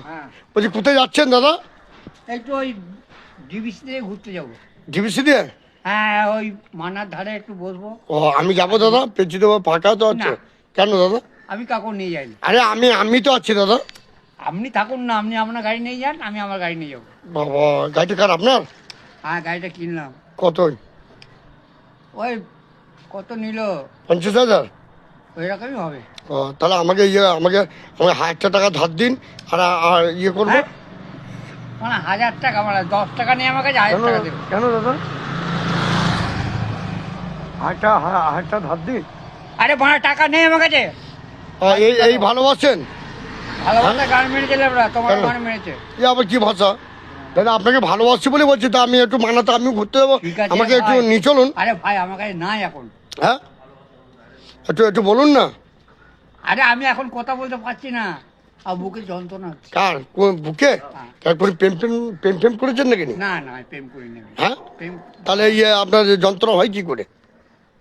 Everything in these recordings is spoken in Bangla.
হ্যাঁ বলছি কোথায় যাচ্ছেন দাদা? একটু ওই ডিবিসি দিয়ে ঘুরতে যাবো। ডিবিসি দিয়ে? হ্যাঁ ওই মানার ধারে একটু বসবো। ও আমি যাবো দাদা, পেঁচি দেবো, ফাঁকা তো আছে। না। কেন দাদা? আমি কাকু নিয়ে যাইনি। আরে আমি তো আছি দাদা। আপনি থাকুন না, আপনি আপনার গাড়ি নিয়ে যান, আমি আমার গাড়ি নিয়ে যাবো। বাবা, গাড়িটা কার আপনার? হ্যাঁ গাড়িটা কিনলাম। কত? ওই কত নিল? 50,000? ওই রকমই হবে। ও তাহলে আমাকে আমাকে 1,000 টাকা ধার দিন, আর ইয়ে করবো। হ্যাঁ? মানে 1000 টাকা, মানে 10 টাকা নিয়ে আমার কাছে 1000 টাকা দেবো। কেন দাদা? 1,000 ধার দিন। আরে মানে টাকা নেই আমার কাছে। এই ভালোবাসেন? ভালোবাসা গান মেরেছে লেবরা, তোমার কেন? গান মেরেছে। এ আবার কি ভাষা দাদা? আপনাকে ভালোবাসছি বলে বলছি, তা আমি একটু মানাতে আমি ঘুরতে যাবো, ঠিক আছে আমাকে একটু ভাই। নিয়ে চলুন। আরে ভাই আমার কাছে নাই এখন। হ্যাঁ, একটু বলুন না। আরে আমি এখন কথা বলতে পারছি না, আর বুকে যন্ত্রণা হচ্ছে। কার বুকে? হ্যাঁ। তারপরে প্রেম করেছেন নাকি? না না আমি প্রেম করি না। হ্যাঁ, প্রেম তাহলে আপনার যন্ত্রণা হয় কি করে?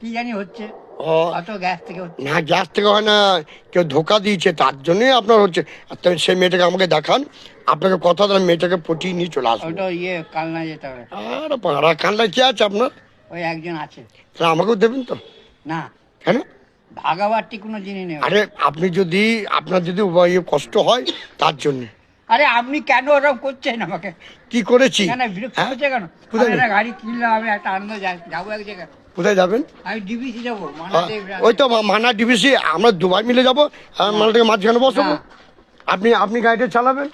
কি জানি হচ্ছে, ও অত গ্যাস থেকে হচ্ছে। না, গ্যাস থেকে হয় না, কেউ ধোকা দিয়েছে তার জন্যই আপনার হচ্ছে। আর তাহলে সেই মেয়েটাকে আমাকে দেখান, আপনাকে কথা দিলাম মেয়েটাকে পটিয়ে নিয়ে চলে আসবো। ওটা কালনা যেতে হবে। আর পাড়া কান্দায় কে আছে আপনার? ওই একজন আছে। তাহলে আমাকেও দেবেন তো? না, কেন? ভাগাবাটি কোনো জিনিস নেই। আরে আপনার যদি কষ্ট হয় তার জন্য। আরে আপনি কেন ওরকম করছেন আমাকে? কি করেছি? কেন বিরক্ত হ্যাঁ? হচ্ছে কেন? কোথায় আমি একটা গাড়ি কিনলাম, আমি একটা আনন্দ যাবো এক জায়গায়। কোথায় যাবেন? আমি ডিবিসি যাবো ওই তো মানা ডিবিসি, আমরা দুবাই মিলে যাবো, মালটাকে মাঝখানে বসাবো। না। আপনি গাড়িটা চালাবেন।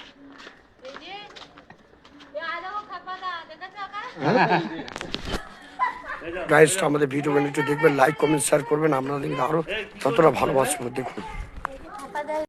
গাইস, আমাদের ভিডিও একটু দেখবেন, লাইক কমেন্ট শেয়ার করবেন, আপনাদের আরো যতটা ভালোবাসবো দেখুন।